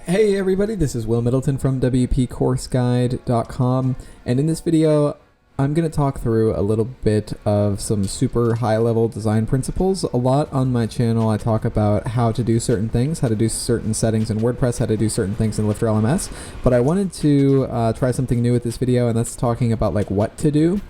Hey everybody, this is Will Middleton from WPCourseGuide.com, and in this video I'm going to talk through a little bit of some super high-level design principles. A lot on my channel I talk about how to do certain things, how to do certain settings in WordPress, how to do certain things in Lifter LMS, but I wanted to try something new with this video, and that's talking about like what to do.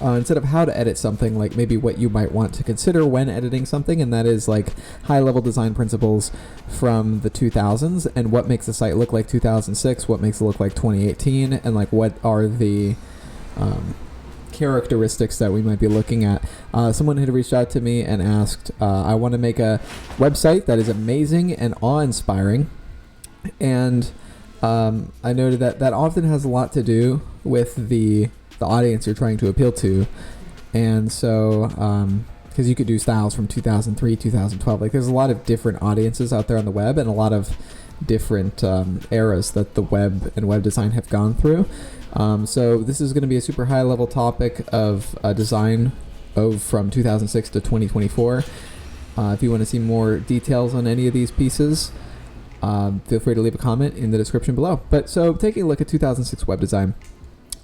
Instead of how to edit something, like maybe what you might want to consider when editing something, and that is like high-level design principles from the 2000s and what makes a site look like 2006, what makes it look like 2018, and like what are the characteristics that we might be looking at. Someone had reached out to me and asked, I want to make a website that is amazing and awe-inspiring, and I noted that that often has a lot to do with the audience you're trying to appeal to. And so because you could do styles from 2003, 2012, like there's a lot of different audiences out there on the web and a lot of different eras that the web and web design have gone through. So this is going to be a super high level topic of design from 2006 to 2024. If you want to see more details on any of these pieces, feel free to leave a comment in the description below. But so taking a look at 2006 web design,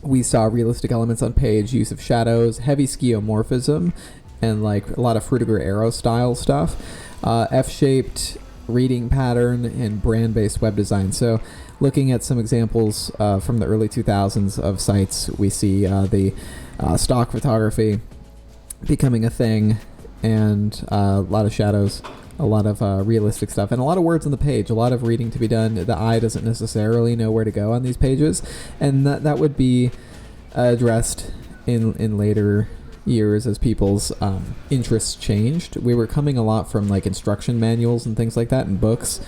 we saw realistic elements on page, use of shadows, heavy skeuomorphism, and like a lot of Frutiger arrow style stuff, F-shaped reading pattern, and brand-based web design. So looking at some examples from the early 2000s of sites, we see the stock photography becoming a thing, and a lot of shadows, a lot of realistic stuff, and a lot of words on the page, a lot of reading to be done. The eye doesn't necessarily know where to go on these pages, and that would be addressed in later years as people's interests changed. We were coming a lot from like instruction manuals and things like that and books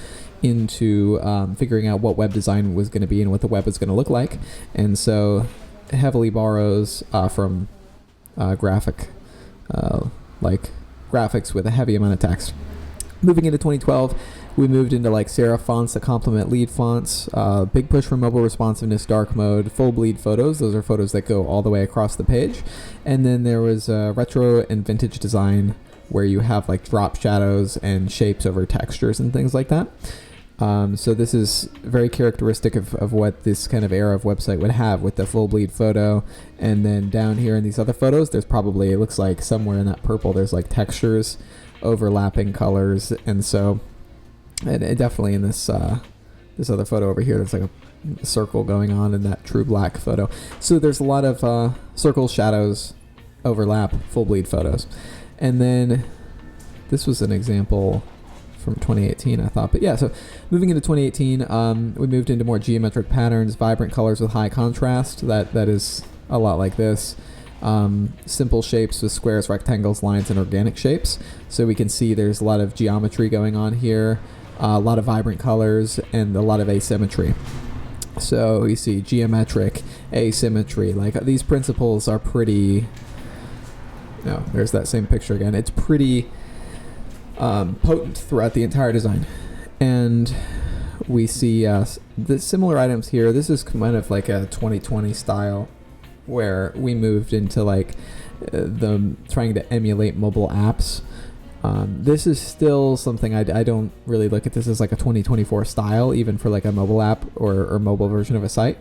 into figuring out what web design was going to be and what the web was going to look like, and so heavily borrows from graphic like graphics with a heavy amount of text. Moving into 2012, we moved into like serif fonts that complement lead fonts, big push for mobile responsiveness, dark mode, full bleed photos. Those are photos that go all the way across the page. And then there was retro and vintage design where you have like drop shadows and shapes over textures and things like that. So this is very characteristic of what this kind of era of website would have with the full bleed photo. And then down here in these other photos, there's probably, it looks like somewhere in that purple, there's like textures, overlapping colors, and so and definitely in this this other photo over here, there's like a circle going on in that true black photo. So there's a lot of circles, shadows, overlap, full bleed photos. And then this was an example from 2018, I thought. But yeah, so moving into 2018, we moved into more geometric patterns, vibrant colors with high contrast. That is a lot like this. Simple shapes with squares, rectangles, lines, and organic shapes. So we can see there's a lot of geometry going on here, a lot of vibrant colors, and a lot of asymmetry. So you see geometric, asymmetry, like these principles are pretty, no, there's that same picture again. It's pretty potent throughout the entire design. And we see the similar items here. This is kind of like a 2020 style, where we moved into like the trying to emulate mobile apps. This is still something I don't really look at this as like a 2024 style, even for like a mobile app or mobile version of a site.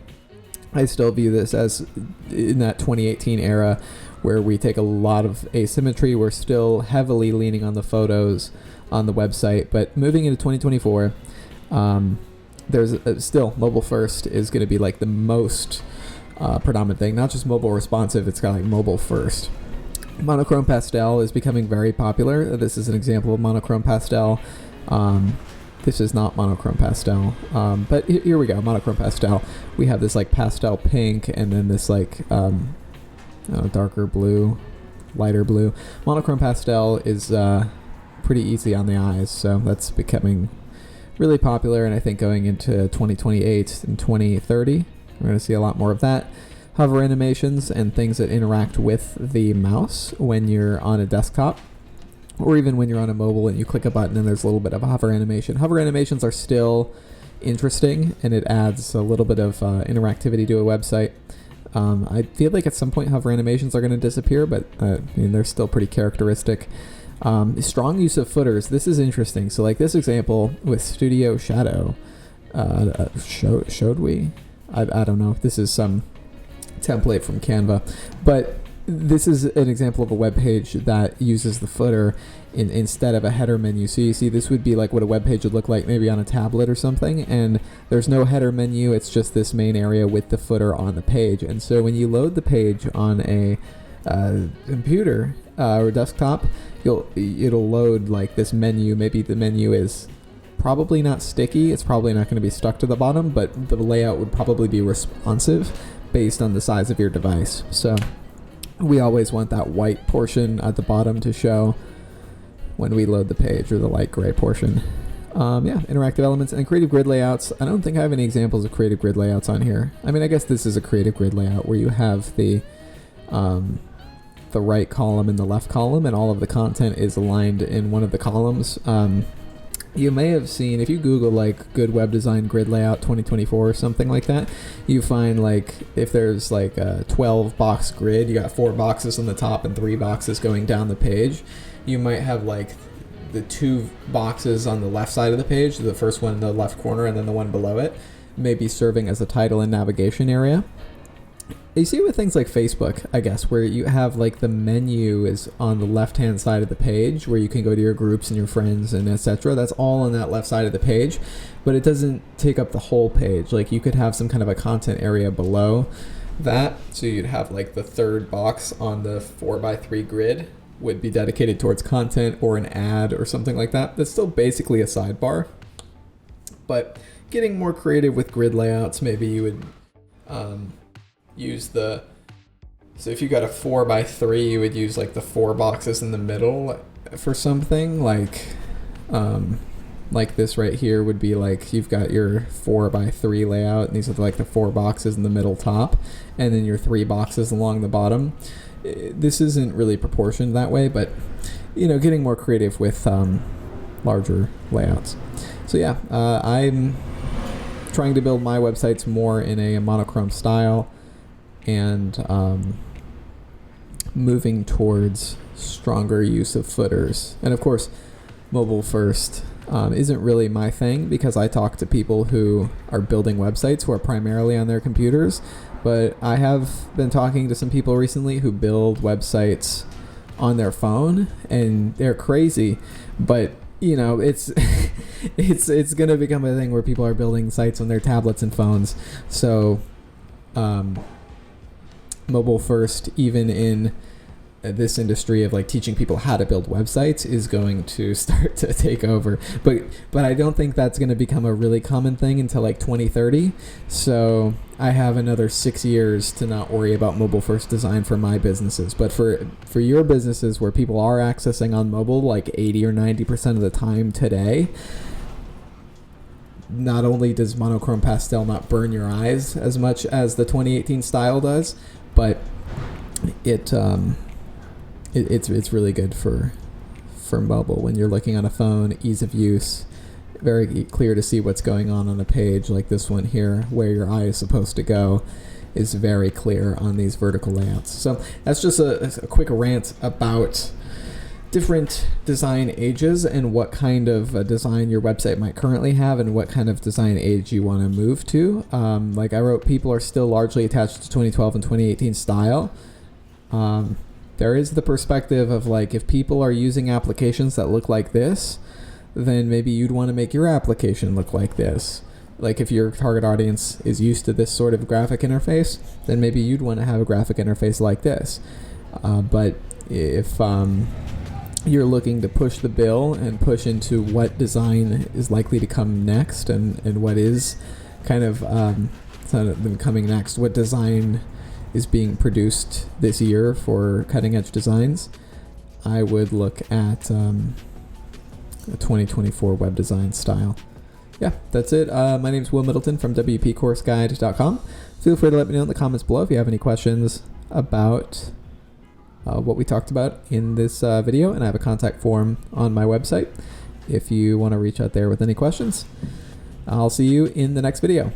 I still view this as in that 2018 era where we take a lot of asymmetry. We're still heavily leaning on the photos on the website, but moving into 2024, there's still mobile first is going to be like the most predominant thing, not just mobile responsive, it's got like mobile first. Monochrome pastel is becoming very popular. This is an example of monochrome pastel. This is not monochrome pastel, but here we go, monochrome pastel. We have this like pastel pink and then this like darker blue, lighter blue. Monochrome pastel is pretty easy on the eyes, so that's becoming really popular, and I think going into 2028 and 2030 we're going to see a lot more of that. Hover animations and things that interact with the mouse when you're on a desktop, or even when you're on a mobile and you click a button and there's a little bit of a hover animation. Hover animations are still interesting, and it adds a little bit of interactivity to a website. I feel like at some point hover animations are going to disappear, but they're still pretty characteristic. Strong use of footers. This is interesting. So like this example with Studio Shadow, showed we? I don't know. This is some template from Canva, but this is an example of a web page that uses the footer instead of a header menu. So you see, this would be like what a web page would look like maybe on a tablet or something, and there's no header menu. It's just this main area with the footer on the page. And so when you load the page on a computer or desktop, it'll load like this menu. Maybe the menu is probably not sticky. It's probably not going to be stuck to the bottom, but the layout would probably be responsive based on the size of your device. So we always want that white portion at the bottom to show when we load the page, or the light gray portion. Interactive elements and creative grid layouts. I don't think I have any examples of creative grid layouts on here. I mean, I guess this is a creative grid layout where you have the right column and the left column, and all of the content is aligned in one of the columns. You may have seen, if you Google like good web design grid layout 2024 or something like that, you find like if there's like a 12 box grid, you got 4 boxes on the top and 3 boxes going down the page. You might have like the 2 boxes on the left side of the page, the first one in the left corner and then the one below it, maybe serving as a title and navigation area. You see with things like Facebook, I guess, where you have like the menu is on the left-hand side of the page where you can go to your groups and your friends and etc. That's all on that left side of the page, but it doesn't take up the whole page. Like you could have some kind of a content area below that. So you'd have like the third box on the 4x3 grid would be dedicated towards content or an ad or something like that. That's still basically a sidebar, but getting more creative with grid layouts, maybe you would use so if you got a 4x3, you would use like the 4 boxes in the middle for something like this right here would be like you've got your 4x3 layout, and these are like the 4 boxes in the middle top, and then your 3 boxes along the bottom. This isn't really proportioned that way, but getting more creative with larger layouts. So yeah, I'm trying to build my websites more in a monochrome style, and moving towards stronger use of footers. And of course, mobile first isn't really my thing, because I talk to people who are building websites who are primarily on their computers, but I have been talking to some people recently who build websites on their phone, and they're crazy, but it's it's going to become a thing where people are building sites on their tablets and phones. So mobile first, even in this industry of like teaching people how to build websites, is going to start to take over. But I don't think that's going to become a really common thing until like 2030. So I have another 6 years to not worry about mobile first design for my businesses. But for your businesses where people are accessing on mobile like 80 or 90% of the time today, not only does monochrome pastel not burn your eyes as much as the 2018 style does, but it's really good for mobile when you're looking on a phone. Ease of use, very clear to see what's going on a page like this one here, where your eye is supposed to go, is very clear on these vertical layouts. So that's just a quick rant about different design ages and what kind of design your website might currently have and what kind of design age you want to move to. Like I wrote, people are still largely attached to 2012 and 2018 style. There is the perspective of like, if people are using applications that look like this, then maybe you'd want to make your application look like this. Like if your target audience is used to this sort of graphic interface, then maybe you'd want to have a graphic interface like this. But if you're looking to push the bill and push into what design is likely to come next, and what is kind of been coming next, what design is being produced this year for cutting edge designs, I would look at a 2024 web design style. Yeah, that's it. My name is Will Middleton from WPCourseGuide.com. Feel free to let me know in the comments below if you have any questions about what we talked about in this video, and I have a contact form on my website if you want to reach out there with any questions. I'll see you in the next video.